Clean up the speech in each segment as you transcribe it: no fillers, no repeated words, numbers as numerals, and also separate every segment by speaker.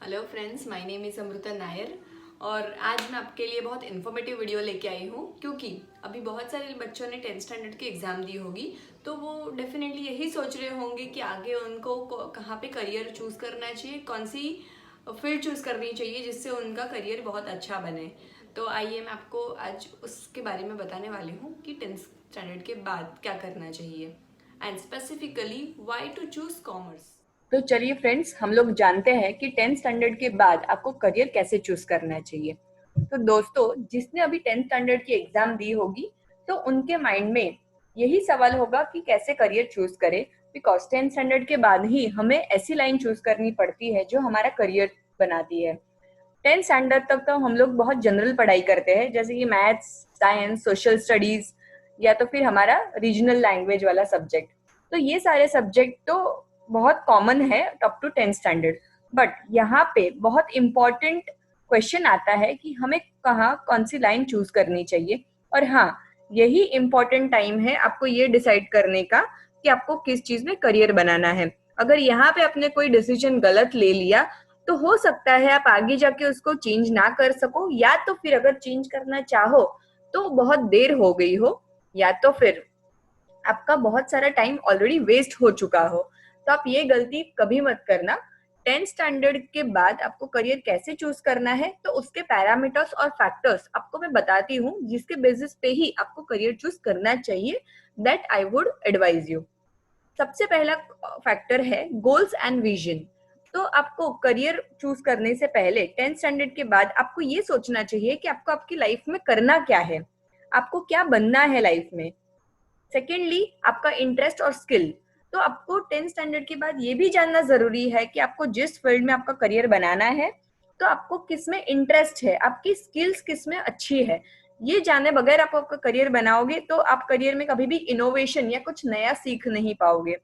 Speaker 1: Hello friends, my name is Amrita Nair और आज मैं आपके लिए बहुत इन्फॉर्मेटिव वीडियो लेके आई हूँ क्योंकि अभी बहुत सारे बच्चों ने 10th स्टैंडर्ड की एग्ज़ाम दी होगी। तो वो डेफिनेटली यही सोच रहे होंगे कि आगे उनको कहाँ पे करियर चूज़ करना चाहिए, कौन सी फील्ड चूज़ करनी चाहिए जिससे उनका करियर बहुत अच्छा बने। तो आइए मैं आपको आज उसके बारे में बताने वाली हूँ कि 10th स्टैंडर्ड के बाद क्या करना चाहिए and specifically why to choose commerce.
Speaker 2: तो चलिए फ्रेंड्स, हम लोग जानते हैं कि 10th स्टैंडर्ड के बाद आपको करियर कैसे चूज करना चाहिए। तो दोस्तों, जिसने अभी 10th स्टैंडर्ड की एग्जाम दी होगी तो उनके माइंड में यही सवाल होगा कि कैसे करियर चूज करें, बिकॉज 10th स्टैंडर्ड के बाद ही हमें ऐसी लाइन चूज करनी पड़ती है जो हमारा करियर बनाती है। 10th स्टैंडर्ड तक तो हम लोग बहुत जनरल पढ़ाई करते हैं, जैसे कि मैथ्स, साइंस, सोशल स्टडीज या तो फिर हमारा रीजनल लैंग्वेज वाला सब्जेक्ट। तो ये सारे सब्जेक्ट तो बहुत कॉमन है up to 10th standard. But यहाँ पे बहुत इम्पोर्टेंट क्वेश्चन आता है कि हमें कहाँ कौन सी लाइन चूज करनी चाहिए। और हाँ, यही इम्पोर्टेंट टाइम है आपको ये डिसाइड करने का कि आपको किस चीज में करियर बनाना है। अगर यहाँ पे आपने कोई डिसीजन गलत ले लिया तो हो सकता है आप आगे जाके उसको चेंज ना कर सको, या तो फिर अगर चेंज करना चाहो तो बहुत देर हो गई हो, या तो फिर आपका बहुत सारा टाइम ऑलरेडी वेस्ट हो चुका हो। तो आप ये गलती कभी मत करना। 10th स्टैंडर्ड के बाद आपको करियर कैसे चूज करना है तो उसके पैरामीटर्स और फैक्टर्स आपको मैं बताती हूँ, जिसके बेसिस पे ही आपको करियर चूज करना चाहिए। That I would advise you. सबसे पहला फैक्टर है गोल्स एंड विजन। तो आपको करियर चूज करने से पहले 10th स्टैंडर्ड के बाद आपको ये सोचना चाहिए कि आपको आपकी लाइफ में करना क्या है, आपको क्या बनना है लाइफ में। सेकेंडली, आपका इंटरेस्ट और स्किल। तो आपको 10th स्टैंडर्ड के बाद ये भी जानना जरूरी है कि आपको जिस फील्ड में आपका करियर बनाना है तो आपको किस में इंटरेस्ट है, आपकी स्किल्स किस में अच्छी है। ये जाने बगैर आप आपका करियर बनाओगे तो आप करियर में कभी भी इनोवेशन या कुछ नया सीख नहीं पाओगे।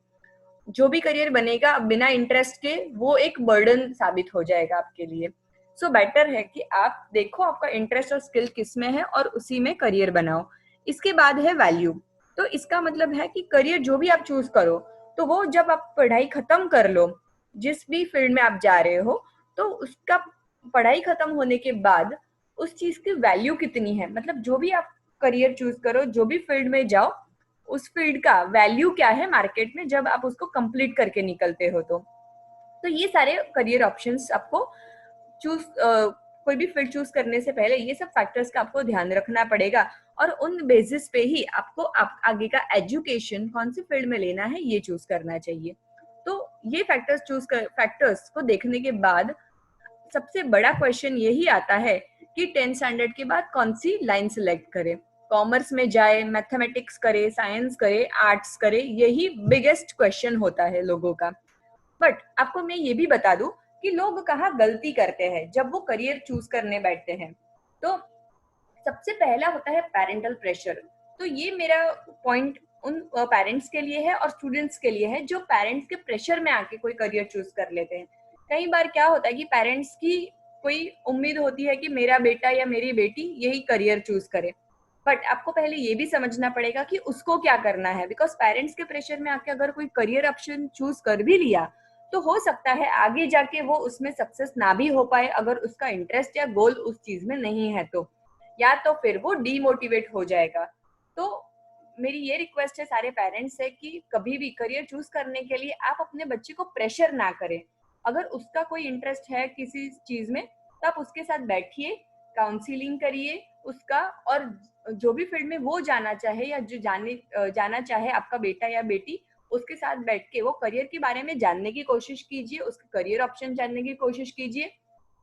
Speaker 2: जो भी करियर बनेगा बिना इंटरेस्ट के वो एक बर्डन साबित हो जाएगा आपके लिए। सो बेटर है कि आप देखो आपका इंटरेस्ट और स्किल किस में है और उसी में करियर बनाओ। इसके बाद है वैल्यू। तो इसका मतलब है कि करियर जो भी आप चूज करो तो वो जब आप पढ़ाई खत्म कर लो, जिस भी फील्ड में आप जा रहे हो, तो उसका पढ़ाई खत्म होने के बाद उस चीज की वैल्यू कितनी है। मतलब जो भी आप करियर चूज करो, जो भी फील्ड में जाओ, उस फील्ड का वैल्यू क्या है मार्केट में जब आप उसको कंप्लीट करके निकलते हो। तो ये सारे करियर ऑप्शंस आपको चूज कोई भी फील्ड चूज करने से पहले ये सब फैक्टर्स का आपको ध्यान रखना पड़ेगा। और उन बेसिस पे ही आपको आगे का एजुकेशन कौन सी फील्ड में लेना है ये चूज करना चाहिए। तो ये फैक्टर्स को देखने के बाद सबसे बड़ा क्वेश्चन यही आता है कि 10th स्टैंडर्ड के बाद कौन सी लाइन सिलेक्ट करें। कॉमर्स में जाए, मैथमेटिक्स करे, साइंस करे, आर्ट्स करे, यही बिगेस्ट क्वेश्चन होता है लोगों का। बट आपको मैं ये भी बता दूं कि लोग कहाँ गलती करते हैं जब वो करियर चूज करने बैठते हैं। तो सबसे पहला होता है पेरेंटल प्रेशर। तो ये मेरा पॉइंट उन पेरेंट्स के लिए है और स्टूडेंट्स के लिए है जो पेरेंट्स के प्रेशर में आके कोई करियर चूज कर लेते हैं। कई बार क्या होता है कि पेरेंट्स की कोई उम्मीद होती है कि मेरा बेटा या मेरी बेटी यही करियर चूज करे। बट आपको पहले ये भी समझना पड़ेगा कि उसको क्या करना है, बिकॉज पेरेंट्स के प्रेशर में आके अगर कोई करियर ऑप्शन चूज कर भी लिया तो हो सकता है आगे जाके वो उसमें सक्सेस ना भी हो पाए अगर उसका इंटरेस्ट या गोल उस चीज में नहीं है तो, या तो फिर वो डीमोटिवेट हो जाएगा। तो मेरी ये रिक्वेस्ट है सारे पेरेंट्स से कि कभी भी करियर चूज करने के लिए आप अपने बच्चे को प्रेशर ना करें। अगर उसका कोई इंटरेस्ट है किसी चीज में तो आप उसके साथ बैठिए, काउंसलिंग करिए उसका। और जो भी फील्ड में वो जाना चाहे या जो जाना चाहे आपका बेटा या बेटी, उसके साथ बैठ के वो करियर के बारे में जानने की कोशिश कीजिए, उसके करियर ऑप्शन जानने की कोशिश कीजिए,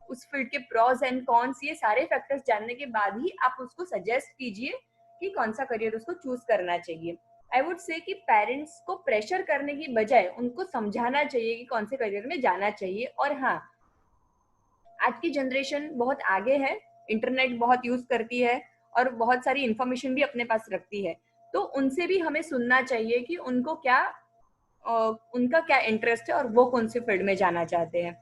Speaker 2: उस फील्ड के प्रॉस एंड कॉन्स, ये सारे फैक्टर्स जानने के बाद ही आप उसको सजेस्ट कीजिए कि कौन सा करियर उसको चूज करना चाहिए। आई वुड से कि पेरेंट्स को प्रेशर करने की बजाय उनको समझाना चाहिए कि कौन से करियर में जाना चाहिए। और हाँ, आज की जनरेशन बहुत आगे है, इंटरनेट बहुत यूज करती है और बहुत सारी इंफॉर्मेशन भी अपने पास रखती है। तो उनसे भी हमें सुनना चाहिए कि उनको क्या उनका क्या इंटरेस्ट है और वो कौन से फील्ड में जाना चाहते हैं।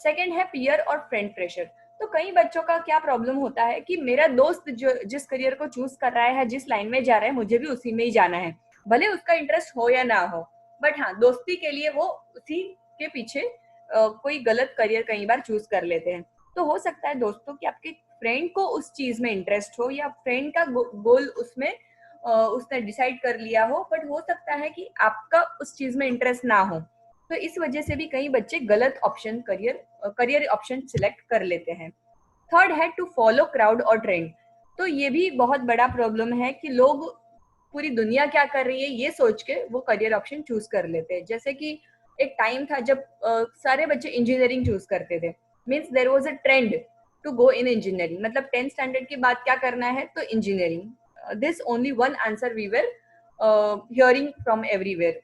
Speaker 2: सेकंड है पीयर और फ्रेंड प्रेशर। तो कई बच्चों का क्या प्रॉब्लम होता है कि मेरा दोस्त जो जिस करियर को चूज कर रहा है, जिस लाइन में जा रहा है, मुझे भी उसी में ही जाना है, भले उसका इंटरेस्ट हो या ना हो। बट हाँ, दोस्ती के लिए वो उसी के पीछे कोई गलत करियर कई बार चूज कर लेते हैं। तो हो सकता है दोस्तों कि आपके फ्रेंड को उस चीज में इंटरेस्ट हो या फ्रेंड का गोल उसमें उसने डिसाइड कर लिया हो, बट हो सकता है कि आपका उस चीज में इंटरेस्ट ना हो। तो इस वजह से भी कई बच्चे गलत ऑप्शन करियर ऑप्शन सिलेक्ट कर लेते हैं। थर्ड है टू फॉलो क्राउड और ट्रेंड। तो ये भी बहुत बड़ा प्रॉब्लम है कि लोग पूरी दुनिया क्या कर रही है ये सोच के वो करियर ऑप्शन चूज कर लेते हैं। जैसे कि एक टाइम था जब सारे बच्चे इंजीनियरिंग चूज करते थे, means there was a trend to go in engineering, मतलब 10th स्टैंडर्ड के बाद क्या करना है तो engineering. This only one answer we were hearing from everywhere.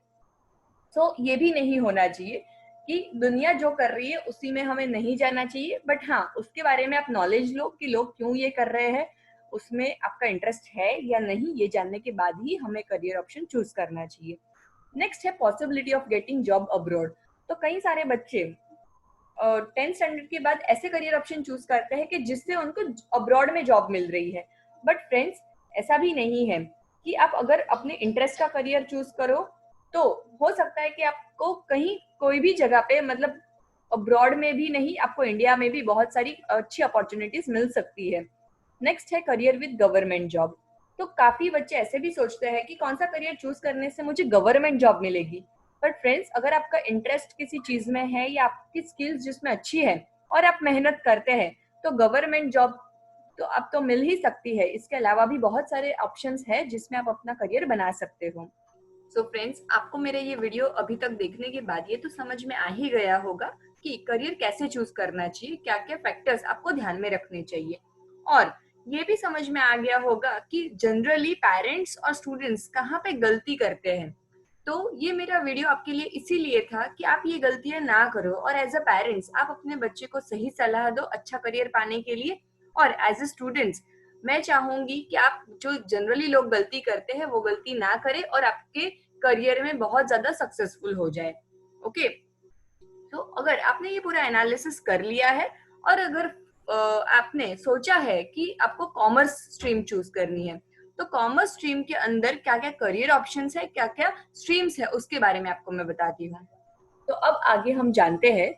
Speaker 2: So ये भी नहीं होना चाहिए कि दुनिया जो कर रही है उसी में हमें नहीं जाना चाहिए, बट हाँ उसके बारे में आप नॉलेज लो कि लोग क्यों ये कर रहे हैं, उसमें आपका इंटरेस्ट है या नहीं, ये जानने के बाद ही हमें करियर ऑप्शन चूज करना चाहिए। नेक्स्ट है possibility of getting job abroad. तो कई सारे बच्चे 10th स्टैंडर्ड के बाद ऐसे करियर ऑप्शन चूज करते हैं कि जिससे उनको अब्रॉड में जॉब मिल रही है। बट फ्रेंड्स ऐसा भी नहीं है कि आप अगर अपने इंटरेस्ट का करियर चूज करो तो हो सकता है कि आपको कहीं कोई भी जगह पे, मतलब अब्रॉड में भी नहीं, आपको इंडिया में भी बहुत सारी अच्छी अपॉर्चुनिटीज मिल सकती है। नेक्स्ट है करियर विद गवर्नमेंट जॉब। तो काफी बच्चे ऐसे भी सोचते हैं कि कौन सा करियर चूज करने से मुझे गवर्नमेंट जॉब मिलेगी। बट फ्रेंड्स अगर आपका इंटरेस्ट किसी चीज में है या आपकी स्किल्स जिसमें अच्छी है और आप मेहनत करते हैं तो गवर्नमेंट जॉब तो अब तो मिल ही सकती है। इसके अलावा भी बहुत सारे ऑप्शंस है जिसमें आप अपना करियर बना सकते हो। सो फ्रेंड्स आपको मेरा ये वीडियो अभी तक देखने के बाद ये तो समझ में आ ही गया होगा कि करियर कैसे चूज करना चाहिए, क्या क्या फैक्टर्स आपको ध्यान में रखने चाहिए, और ये भी समझ में आ गया होगा कि जनरली पेरेंट्स और स्टूडेंट्स कहाँ पे गलती करते हैं। तो ये मेरा वीडियो आपके लिए इसीलिए था कि आप ये गलतियां ना करो और एज अ पेरेंट्स आप अपने बच्चे को सही सलाह दो अच्छा करियर पाने के लिए। और एज ए स्टूडेंट्स मैं चाहूंगी कि आप जो जनरली लोग गलती करते हैं वो गलती ना करें और आपके करियर में बहुत ज्यादा सक्सेसफुल हो जाए। ओके, तो अगर आपने ये पूरा एनालिसिस कर लिया है और अगर आपने सोचा है कि आपको कॉमर्स स्ट्रीम चूज करनी है तो कॉमर्स स्ट्रीम के अंदर क्या क्या करियर ऑप्शंस है, क्या क्या स्ट्रीम्स है, उसके बारे में आपको मैं बताती हूँ। तो अब आगे हम जानते हैं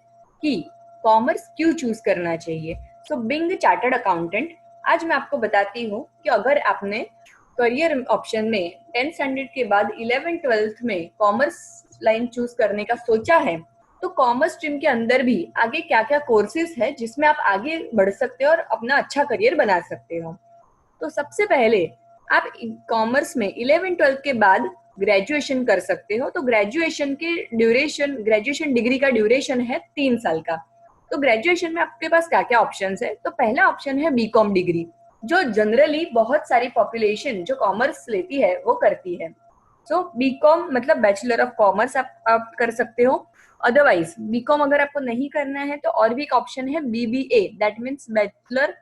Speaker 2: कि कॉमर्स क्यों चूज करना चाहिए। So being a chartered accountant आज मैं आपको बताती हूँ कि अगर आपने करियर ऑप्शन में 10th स्टैंडर्ड के बाद 11th 12th में कॉमर्स लाइन चूज करने का सोचा है तो कॉमर्स स्ट्रीम के अंदर भी आगे क्या क्या कोर्सेज है जिसमें आप आगे बढ़ सकते हो और अपना अच्छा करियर बना सकते हो। तो सबसे पहले आप कॉमर्स में 11th 12th के बाद ग्रेजुएशन कर सकते हो। तो ग्रेजुएशन के ड्यूरेशन, ग्रेजुएशन डिग्री का ड्यूरेशन है 3 साल का। तो ग्रेजुएशन में आपके पास क्या क्या ऑप्शंस है, तो पहला ऑप्शन है बीकॉम डिग्री, जो जनरली बहुत सारी पॉपुलेशन जो कॉमर्स लेती है वो करती है। सो बीकॉम मतलब बैचलर ऑफ कॉमर्स आप कर सकते हो। अदरवाइज बीकॉम अगर आपको नहीं करना है तो और भी एक ऑप्शन है BBA, that means bachelor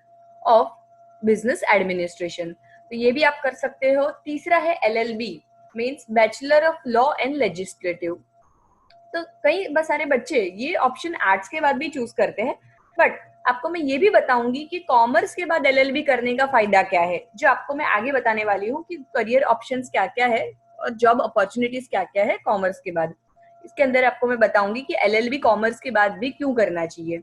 Speaker 2: of business administration, तो ये भी आप कर सकते हो। तीसरा है LLB, means bachelor of law and legislative. तो कई सारे बच्चे ये ऑप्शन आर्ट्स के बाद भी चूज करते हैं, बट आपको मैं ये भी बताऊंगी कि कॉमर्स के बाद एलएलबी करने का फायदा क्या है, जो आपको मैं आगे बताने वाली हूँ कि करियर ऑप्शंस क्या क्या है और जॉब अपॉर्चुनिटीज क्या क्या है कॉमर्स के बाद। इसके अंदर आपको मैं बताऊंगी कि एलएलबी कॉमर्स के बाद भी क्यों करना चाहिए।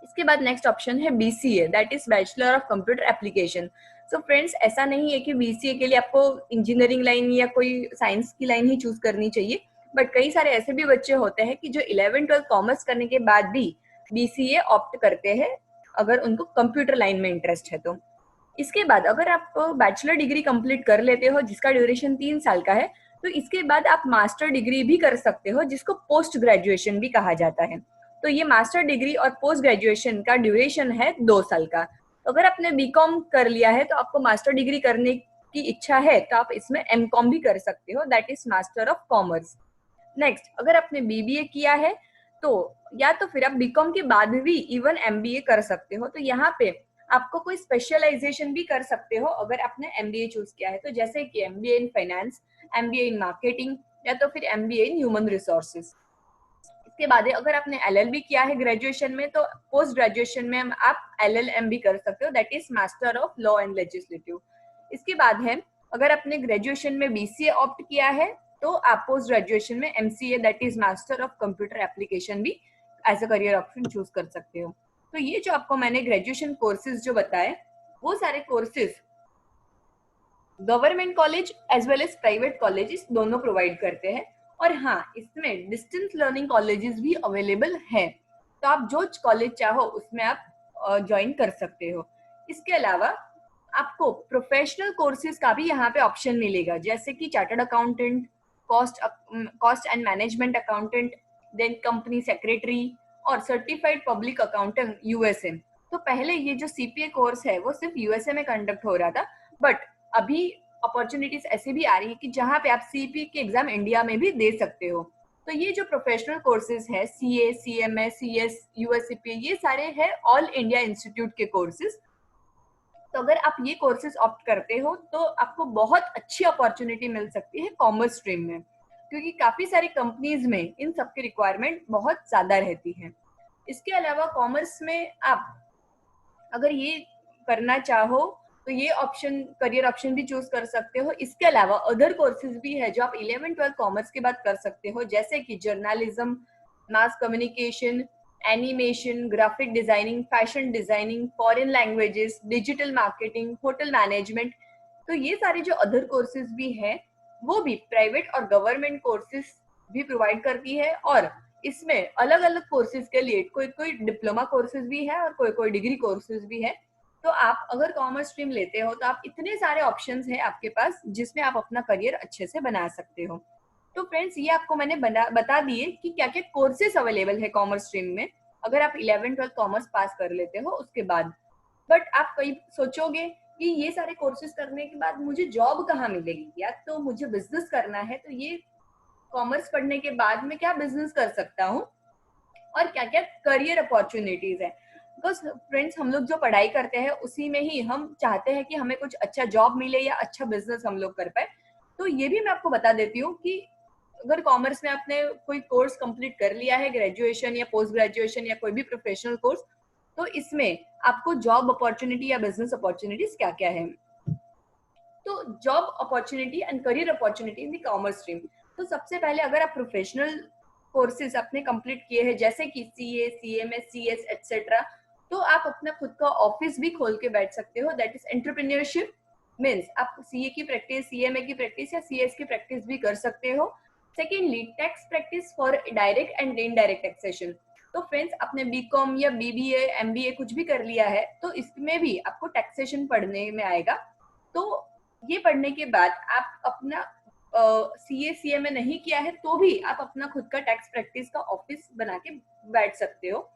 Speaker 2: इसके बाद नेक्स्ट ऑप्शन है BCA, that is bachelor of computer application. So friends ऐसा नहीं है कि बीसीए के लिए आपको इंजीनियरिंग लाइन या कोई साइंस की लाइन ही चूज करनी चाहिए, बट कई सारे ऐसे भी बच्चे होते हैं कि जो 11th 12th कॉमर्स करने के बाद भी बीसीए ऑप्ट करते हैं अगर उनको कंप्यूटर लाइन में इंटरेस्ट है तो। इसके बाद अगर आप बैचलर डिग्री कंप्लीट कर लेते हो जिसका ड्यूरेशन 3 साल का है तो इसके बाद आप मास्टर डिग्री भी कर सकते हो जिसको पोस्ट ग्रेजुएशन भी कहा जाता है। तो ये मास्टर डिग्री और पोस्ट ग्रेजुएशन का ड्यूरेशन है 2 साल का। तो अगर आपने बीकॉम कर लिया है तो आपको मास्टर डिग्री करने की इच्छा है तो आप इसमें एमकॉम भी कर सकते हो, that is master of commerce. Next अगर आपने बीबीए किया है तो या तो फिर आप बीकॉम के बाद भी इवन एमबीए कर सकते हो। तो यहाँ पे आपको कोई स्पेशलाइजेशन भी कर सकते हो अगर आपने एमबीए चूज किया है, तो जैसे कि MBA in finance, MBA in marketing या तो फिर एमबीए इन ह्यूमन रिसोर्सेज। इसके बाद अगर आपने एलएलबी किया है ग्रेजुएशन में तो पोस्ट ग्रेजुएशन में आप एलएलएम भी कर सकते हो, that is master of law and legislative. इसके बाद है अगर आपने ग्रेजुएशन में बीसीए ऑप्ट किया है तो आप पोस्ट ग्रेजुएशन में MCA that is master of computer application भी as a career option choose कर सकते हो। तो ये जो आपको मैंने ग्रेजुएशन कोर्सेज जो बताए वो सारे courses government college as well as private colleges दोनों प्रोवाइड करते हैं। और हाँ, इसमें डिस्टेंस लर्निंग कॉलेजेस भी अवेलेबल है, तो आप जो कॉलेज चाहो उसमें आप ज्वाइन कर सकते हो। इसके अलावा आपको प्रोफेशनल कोर्सेज का भी यहाँ पे ऑप्शन मिलेगा, जैसे कि chartered accountant, cost and management accountant, then company secretary और सर्टिफाइड पब्लिक अकाउंटेंट यूएसए। तो पहले ये जो सीपीए कोर्स है वो सिर्फ यूएसए में कंडक्ट हो रहा था, बट अभी अपॉर्चुनिटीज ऐसी भी आ रही है कि जहाँ पे आप सीपीए के एग्जाम इंडिया में भी दे सकते हो। तो ये जो प्रोफेशनल कोर्सेज है सीए, सीएमए, सीएस, यूएससीपीए, ये सारे हैं ऑल इंडिया इंस्टीट्यूट के कोर्सेज। तो अगर आप ये कोर्सेज ऑप्ट करते हो तो आपको बहुत अच्छी अपॉर्चुनिटी मिल सकती है कॉमर्स स्ट्रीम में, क्योंकि काफी सारी कंपनीज में इन सबकी रिक्वायरमेंट बहुत ज्यादा रहती है। इसके अलावा कॉमर्स में आप अगर ये करना चाहो तो ये ऑप्शन, करियर ऑप्शन भी चूज कर सकते हो। इसके अलावा अदर कोर्सेज भी है जो आप 11-12 कॉमर्स के बाद कर सकते हो, जैसे कि journalism, mass communication, animation, graphic designing, fashion designing, foreign languages, digital marketing, hotel management. तो ये सारे जो अदर कोर्सेज भी है वो भी प्राइवेट और गवर्नमेंट कोर्सेज भी प्रोवाइड करती है। और इसमें अलग अलग कोर्सेज के लिए कोई कोई डिप्लोमा कोर्सेज भी है और कोई कोई डिग्री कोर्सेज भी है। तो आप अगर कॉमर्स स्ट्रीम लेते हो तो आप इतने सारे ऑप्शंस हैं आपके पास जिसमें आप अपना करियर अच्छे से बना सकते हो। तो फ्रेंड्स, ये आपको मैंने बता दिए कि क्या क्या कोर्सेज अवेलेबल है कॉमर्स स्ट्रीम में अगर आप 11-12 कॉमर्स पास कर लेते हो उसके बाद। बट आप कई सोचोगे कि ये सारे कोर्सेज करने के बाद मुझे जॉब कहाँ मिलेगी, या तो मुझे बिजनेस करना है, तो ये कॉमर्स पढ़ने के बाद मैं क्या बिजनेस कर सकता हूँ और क्या क्या करियर अपॉर्चुनिटीज है। बिकॉज फ्रेंड्स, हम लोग जो पढ़ाई करते हैं उसी में ही हम चाहते हैं कि हमें कुछ अच्छा जॉब मिले या अच्छा बिजनेस हम लोग कर पाए। तो ये भी मैं आपको बता देती हूँ कि अगर कॉमर्स में आपने कोई कोर्स कंप्लीट कर लिया है, ग्रेजुएशन या पोस्ट ग्रेजुएशन या कोई भी प्रोफेशनल कोर्स, तो इसमें आपको जॉब अपॉर्चुनिटी या बिजनेस अपॉर्चुनिटीज क्या क्या है। तो job opportunity and career opportunity in the commerce stream. तो सबसे पहले अगर आप प्रोफेशनल कोर्सेज अपने कंप्लीट किए हैं जैसे कि सीए, सीएमए, सीएस एटसेट्रा, तो आप अपना खुद का ऑफिस भी खोल के बैठ सकते हो, दैट इज एंटरप्रेन्योरशिप। मीन्स आप सीए की प्रैक्टिस, सीएमए की प्रैक्टिस या सीएस की प्रैक्टिस भी कर सकते हो। Secondly, tax practice for direct and indirect taxation. तो फ्रेंड्स, आपने बीकॉम या बीबीए, एमबीए कुछ भी कर लिया है तो इसमें भी आपको टैक्सेशन पढ़ने में आएगा। तो ये पढ़ने के बाद आप अपना सीए, सीएमए नहीं किया है तो भी आप अपना खुद का टैक्स प्रैक्टिस का ऑफिस बना के बैठ सकते हो।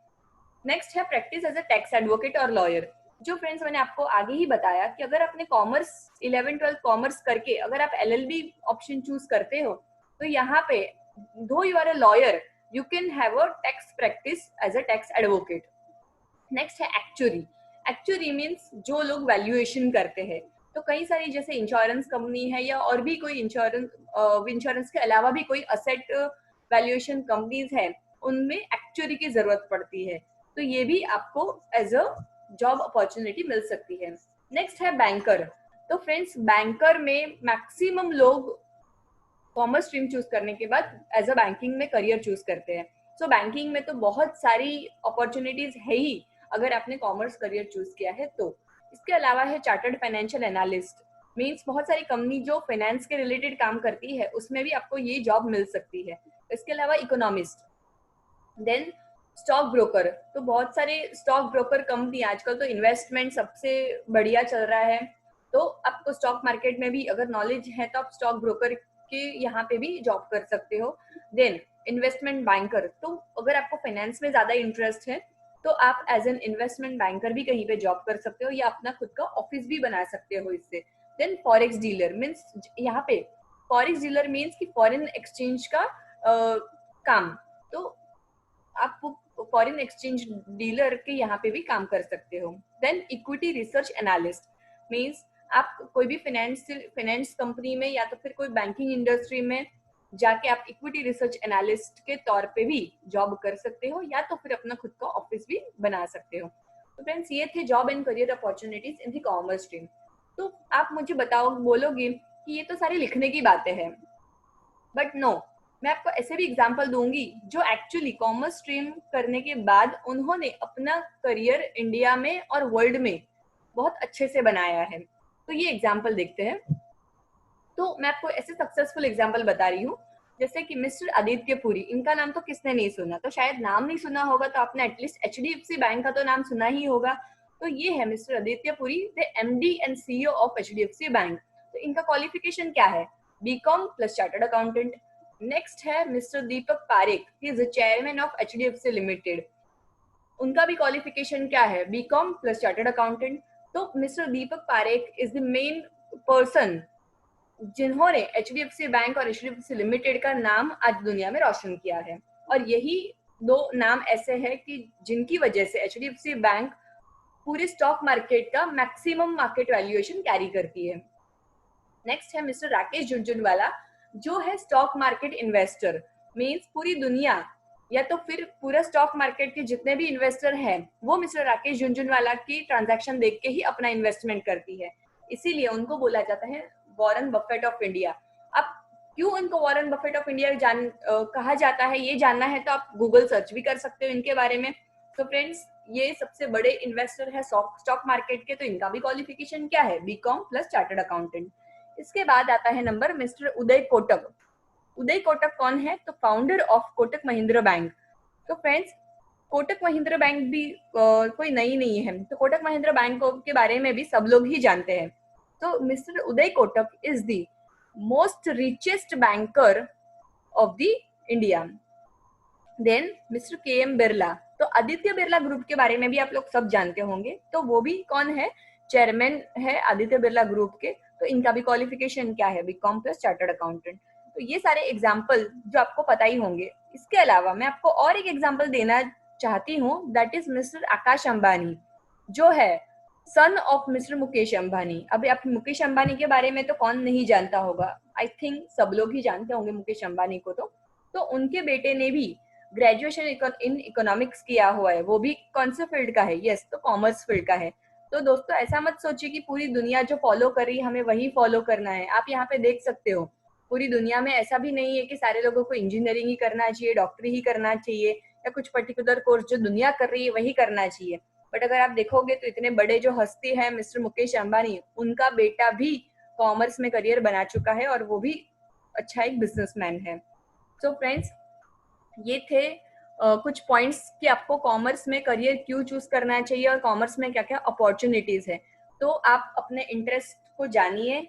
Speaker 2: नेक्स्ट है practice as a tax advocate और लॉयर। जो फ्रेंड्स मैंने आपको आगे ही बताया कि अगर आपने कॉमर्स 11-12 कॉमर्स करके अगर आप एलएलबी ऑप्शन चूज करते हो तो यहाँ पे दो you are a lawyer, you can have a tax practice as a tax advocate. Next है एक्चुअरी। एक्चुअरी मीन्स जो लोग वैल्यूएशन करते हैं। तो कई सारी जैसे इंश्योरेंस कंपनी है या और भी कोई इंश्योरेंस के अलावा भी कोई असेट वैल्यूएशन कंपनीज है, उनमें एक्चुअरी की जरूरत पड़ती है। तो ये भी आपको एज अ जॉब अपॉर्चुनिटी मिल सकती है। नेक्स्ट है बैंकर। तो फ्रेंड्स, बैंकर में मैक्सिमम लोग कॉमर्स स्ट्रीम चूज करने के बाद एज अ बैंकिंग में करियर चूज करते हैं। सो बैंकिंग में तो बहुत सारी अपॉर्चुनिटीज है ही अगर आपने कॉमर्स करियर चूज किया है तो। इसके अलावा है चार्टर्ड फाइनेंशियल एनालिस्ट। मीन्स बहुत सारी कंपनी जो फाइनेंस के रिलेटेड काम करती है उसमें भी आपको ये जॉब मिल सकती है। इसके अलावा इकोनॉमिस्ट, देन स्टॉक ब्रोकर। तो बहुत सारे स्टॉक ब्रोकर कंपनी, आजकल तो इन्वेस्टमेंट सबसे बढ़िया चल रहा है, तो आपको स्टॉक मार्केट में भी अगर नॉलेज है तो आप स्टॉक ब्रोकर के यहाँ पे भी जॉब कर सकते हो। Then investment banker. तो अगर आपको फाइनेंस में ज्यादा इंटरेस्ट है तो आप एज एन इन्वेस्टमेंट बैंकर भी कहीं पे जॉब कर सकते हो या अपना खुद का ऑफिस भी बना सकते हो इससे। देन फॉरेक्स डीलर मीन्स, यहाँ पे फॉरेक्स डीलर मीन्स कि फॉरेन एक्सचेंज का काम। तो आप फॉरेन एक्सचेंज डीलर के यहाँ पे भी काम कर सकते हो। Then equity research analyst means आप कोई भी फाइनेंस कंपनी में या तो फिर कोई बैंकिंग इंडस्ट्री में जाके आप इक्विटी रिसर्च एनालिस्ट के तौर पे भी जॉब कर सकते हो या तो फिर अपना खुद का ऑफिस भी बना सकते हो। तो फ्रेंड्स, ये थे job and career opportunities in the commerce stream. तो आप मुझे बताओ, बोलोगे कि ये तो सारी लिखने की बातें हैं, बट नो, मैं आपको ऐसे भी एग्जाम्पल दूंगी जो एक्चुअली कॉमर्स स्ट्रीम करने के बाद उन्होंने अपना करियर इंडिया में और वर्ल्ड में बहुत अच्छे से बनाया है। तो ये एग्जाम्पल देखते हैं। तो मैं आपको ऐसे सक्सेसफुल एग्जाम्पल बता रही हूँ, जैसे कि मिस्टर आदित्य पुरी, इनका नाम तो किसने नहीं सुना, तो शायद नाम नहीं सुना होगा तो आपने एटलीस्ट HDFC बैंक का तो नाम सुना ही होगा। तो ये है Mister Aditya Puri, the MD and CEO of HDFC bank. तो इनका क्वालिफिकेशन क्या है? BCom plus chartered accountant. Next है Mister Deepak Parekh, he is the chairman of HDFC limited. उनका भी क्वालिफिकेशन क्या है? BCom plus chartered accountant. तो Mister Deepak Parekh is the main person जिन्होंने HDFC बैंक और HDFC लिमिटेड का नाम आज दुनिया में रोशन किया है। और यही दो नाम ऐसे हैं कि जिनकी वजह से HDFC बैंक पूरे स्टॉक मार्केट का मैक्सिमम मार्केट वैल्यूएशन कैरी करती है। नेक्स्ट है मिस्टर राकेश झुनझुनवाला, जो है स्टॉक मार्केट इन्वेस्टर। मींस पूरी दुनिया या तो फिर पूरा स्टॉक मार्केट के जितने भी इन्वेस्टर हैं वो मिस्टर राकेश झुनझुनवाला की ट्रांजैक्शन देख के ही अपना इन्वेस्टमेंट करती है। इसीलिए उनको बोला जाता है वॉरेन बफेट ऑफ इंडिया। अब क्यों उनको वॉरेन बफेट ऑफ इंडिया कहा जाता है, ये जानना है तो आप गूगल सर्च भी कर सकते हो इनके बारे में। तो फ्रेंड्स, ये सबसे बड़े इन्वेस्टर है स्टॉक मार्केट के, तो इनका भी क्वालिफिकेशन क्या है? BCom plus chartered accountant. इसके बाद आता है नंबर मिस्टर उदय कोटक। उदय कोटक कौन है? तो founder of Kotak Mahindra bank. तो फ्रेंड्स, कोटक महिंद्रा बैंक भी कोई नई नहीं है, तो कोटक महिंद्रा बैंक के बारे में भी सब लोग ही जानते हैं। तो mister Uday Kotak is the most richest banker of the India. Then mister KM Birla, तो आदित्य बिरला ग्रुप के बारे में भी आप लोग सब जानते होंगे, तो वो भी कौन है? चेयरमैन है आदित्य बिरला ग्रुप के। तो इनका भी क्वालिफिकेशन क्या है? BCom plus chartered accountant. तो ये सारे एग्जाम्पल जो आपको पता ही होंगे। इसके अलावा मैं आपको और एक एग्जाम्पल देना चाहती हूँ, that is mister Akash Ambani, जो है son of mister Mukesh Ambani. अभी आप मुकेश अंबानी के बारे में तो कौन नहीं जानता होगा, आई थिंक सब लोग ही जानते होंगे मुकेश अंबानी को। तो उनके बेटे ने भी ग्रेजुएशन इन इकोनॉमिक्स किया हुआ है, वो भी कौन से फील्ड का है? यस, तो कॉमर्स फील्ड का है। तो दोस्तों, ऐसा मत सोचिए कि पूरी दुनिया जो फॉलो कर रही है हमें वही फॉलो करना है। आप यहाँ पे देख सकते हो पूरी दुनिया में ऐसा भी नहीं है कि सारे लोगों को इंजीनियरिंग ही करना चाहिए, डॉक्टरी ही करना चाहिए, या कुछ पर्टिकुलर कोर्स जो दुनिया कर रही है वही करना चाहिए। बट अगर आप देखोगे तो इतने बड़े जो हस्ती है मिस्टर मुकेश अंबानी, उनका बेटा भी कॉमर्स में करियर बना चुका है और वो भी अच्छा एक बिजनेसमैन है। सो फ्रेंड्स, ये थे कुछ पॉइंट्स कि आपको कॉमर्स में करियर क्यों चूज करना चाहिए और कॉमर्स में क्या क्या अपॉर्चुनिटीज है। तो आप अपने इंटरेस्ट को जानिए,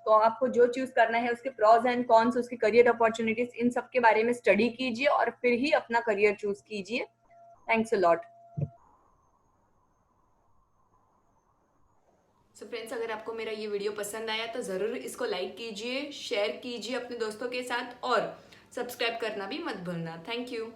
Speaker 2: तो आपको जो चूज करना है उसके प्रॉज एंड कॉन्स, उसकी करियर अपॉर्चुनिटीज, इन सब के बारे में स्टडी कीजिए और फिर ही अपना करियर चूज कीजिए। Thanks a lot.
Speaker 1: So friends, अगर आपको मेरा ये वीडियो पसंद आया तो ज़रूर इसको लाइक कीजिए, शेयर कीजिए अपने दोस्तों के साथ और सब्सक्राइब करना भी मत भूलना। Thank you.